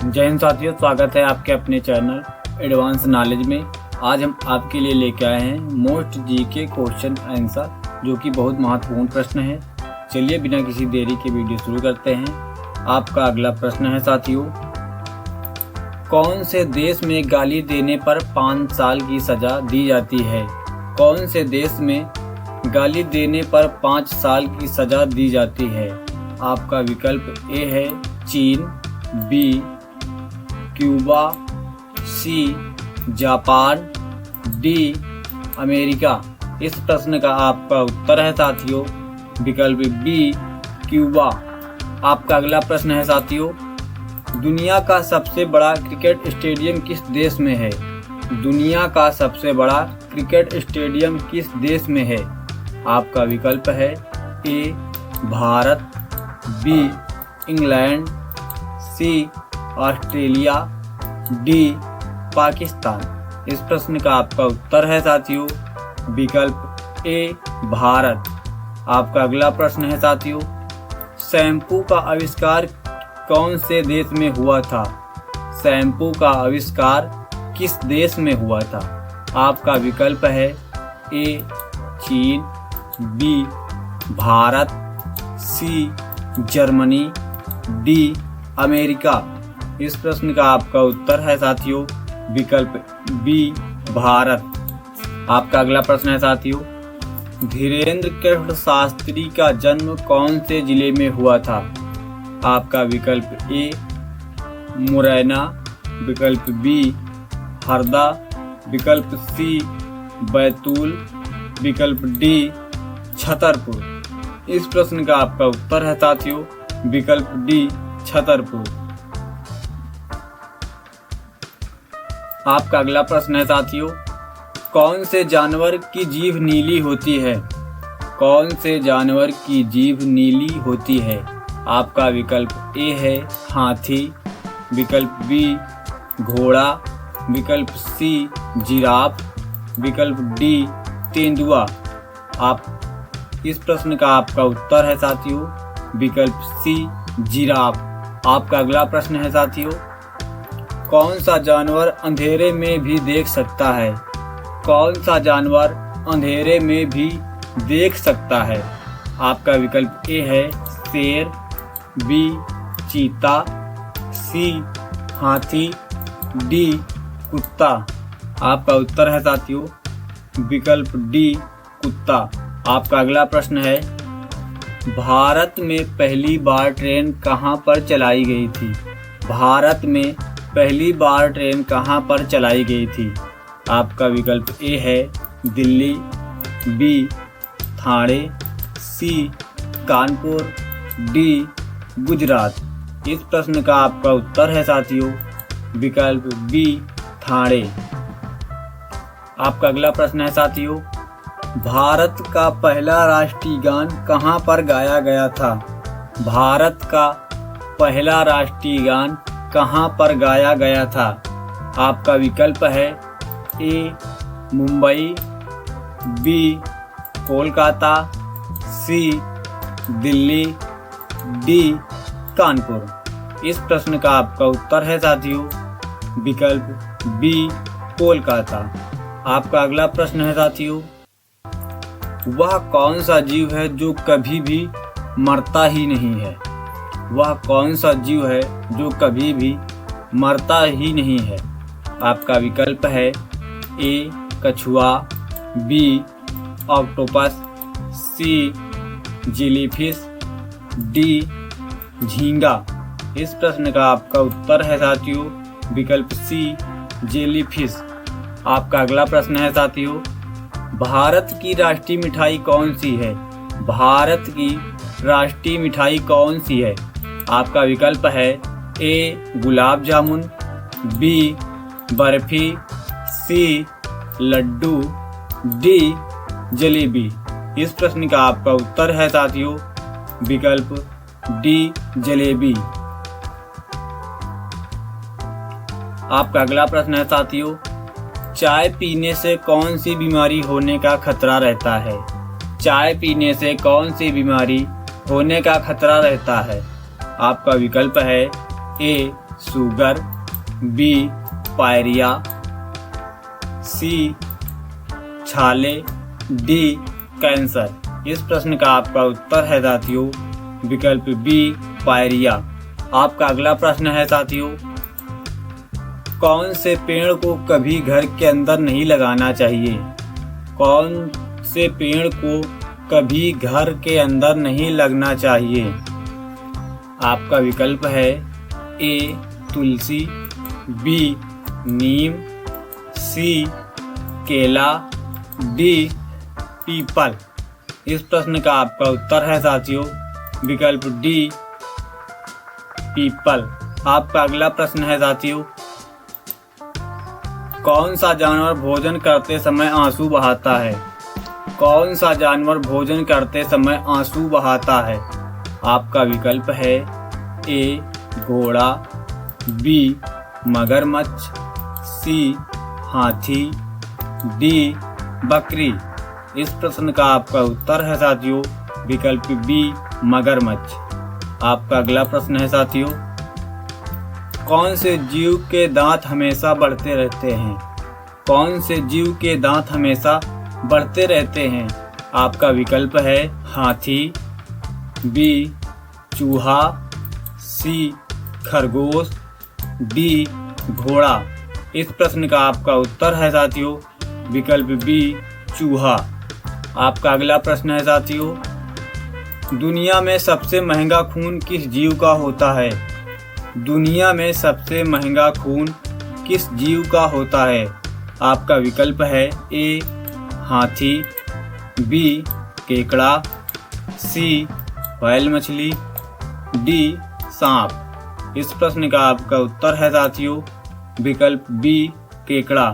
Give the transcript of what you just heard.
जय हिंद साथियों, स्वागत है आपके अपने चैनल एडवांस नॉलेज में। आज हम आपके लिए लेके आए हैं मोस्ट जीके क्वेश्चन आंसर, जो कि बहुत महत्वपूर्ण प्रश्न है। चलिए बिना किसी देरी के वीडियो शुरू करते हैं। आपका अगला प्रश्न है साथियों, कौन से देश में गाली देने पर 5 साल की सजा दी जाती है? कौन से देश में गाली देने पर 5 साल की सजा दी जाती है? आपका विकल्प ए है चीन, B Cuba, C Japan, D America. इस प्रश्न का आपका उत्तर है साथियों विकल्प बी क्यूबा। आपका अगला प्रश्न है साथियों, दुनिया का सबसे बड़ा क्रिकेट स्टेडियम किस देश में है? दुनिया का सबसे बड़ा क्रिकेट स्टेडियम किस देश में है? आपका विकल्प है ए भारत, बी इंग्लैंड, सी ऑस्ट्रेलिया, डी पाकिस्तान। इस प्रश्न का आपका उत्तर है साथियों विकल्प ए भारत। आपका अगला प्रश्न है साथियों, शैम्पू का आविष्कार कौन से देश में हुआ था? शैम्पू का आविष्कार किस देश में हुआ था? आपका विकल्प है ए चीन, B Bharat, C Germany, D America. इस प्रश्न का आपका उत्तर है साथियों विकल्प बी भारत। आपका अगला प्रश्न है साथियों, धीरेन्द्र कृष्ण शास्त्री का जन्म कौन से जिले में हुआ था? आपका विकल्प ए मुरैना, विकल्प बी हरदा, विकल्प सी बैतूल, विकल्प डी छतरपुर। इस प्रश्न का आपका उत्तर है साथियों विकल्प डी छतरपुर। आपका अगला प्रश्न है साथियों, कौन से जानवर की जीभ नीली होती है? कौन से जानवर की जीभ नीली होती है? आपका विकल्प ए है हाथी, विकल्प बी घोड़ा, विकल्प सी जिराफ, विकल्प डी तेंदुआ। आप इस प्रश्न का आपका उत्तर है साथियों विकल्प सी जिराफ। आपका अगला प्रश्न है साथियों, कौन सा जानवर अंधेरे में भी देख सकता है? कौन सा जानवर अंधेरे में भी देख सकता है? आपका विकल्प ए है शेर, बी चीता, सी हाथी, डी कुत्ता। आपका उत्तर है साथियों विकल्प डी कुत्ता। आपका अगला प्रश्न है, भारत में पहली बार ट्रेन कहां पर चलाई गई थी? भारत में पहली बार ट्रेन कहां पर चलाई गई थी? आपका विकल्प ए है दिल्ली, बी ठाणे, सी कानपुर, डी गुजरात। इस प्रश्न का आपका उत्तर है साथियों विकल्प बी ठाणे। आपका अगला प्रश्न है साथियों, भारत का पहला राष्ट्रीय गान कहां पर गाया गया था? भारत का पहला राष्ट्रीय गान कहां पर गाया गया था? आपका विकल्प है ए मुंबई, बी कोलकाता, सी दिल्ली, डी कानपुर। इस प्रश्न का आपका उत्तर है साथियों विकल्प बी कोलकाता। आपका अगला प्रश्न है साथियों, वह कौन सा जीव है जो कभी भी मरता ही नहीं है? वह कौन सा जीव है जो कभी भी मरता ही नहीं है? आपका विकल्प है ए कछुआ, बी ऑक्टोपस, सी जेलीफिश, डी झींगा। इस प्रश्न का आपका उत्तर है साथियों विकल्प सी जेलीफिश। आपका अगला प्रश्न है साथियों, भारत की राष्ट्रीय मिठाई कौन सी है? भारत की राष्ट्रीय मिठाई कौन सी है? आपका विकल्प है ए गुलाब जामुन, बी बर्फी, सी लड्डू, डी जलेबी। इस प्रश्न का आपका उत्तर है साथियों विकल्प डी जलेबी। आपका अगला प्रश्न है साथियों, चाय पीने से कौन सी बीमारी होने का खतरा रहता है? चाय पीने से कौन सी बीमारी होने का खतरा रहता है? आपका विकल्प है ए शुगर, बी पायरिया, सी छाले, डी कैंसर। इस प्रश्न का आपका उत्तर है साथियों विकल्प बी पायरिया। आपका अगला प्रश्न है साथियों, कौन से पेड़ को कभी घर के अंदर नहीं लगाना चाहिए? कौन से पेड़ को कभी घर के अंदर नहीं लगना चाहिए? आपका विकल्प है ए तुलसी, बी नीम, सी केला, डी पीपल। इस प्रश्न का आपका उत्तर है साथियों विकल्प डी पीपल। आपका अगला प्रश्न है साथियों, कौन सा जानवर भोजन करते समय आंसू बहाता है? कौन सा जानवर भोजन करते समय आंसू बहाता है? आपका विकल्प है ए घोड़ा, बी मगरमच्छ, सी हाथी, डी बकरी। इस प्रश्न का आपका उत्तर है साथियों विकल्प बी मगरमच्छ। आपका अगला प्रश्न है साथियों, कौन से जीव के दांत हमेशा बढ़ते रहते हैं? कौन से जीव के दांत हमेशा बढ़ते रहते हैं? आपका विकल्प है हाथी, बी चूहा, सी खरगोश, डी घोड़ा। इस प्रश्न का आपका उत्तर है साथियों विकल्प बी चूहा। आपका अगला प्रश्न है साथियों, दुनिया में सबसे महंगा खून किस जीव का होता है? दुनिया में सबसे महंगा खून किस जीव का होता है? आपका विकल्प है ए हाथी, बी केकड़ा, सी व्हेल मछली, डी सांप। इस प्रश्न का आपका उत्तर है साथियों विकल्प बी केकड़ा।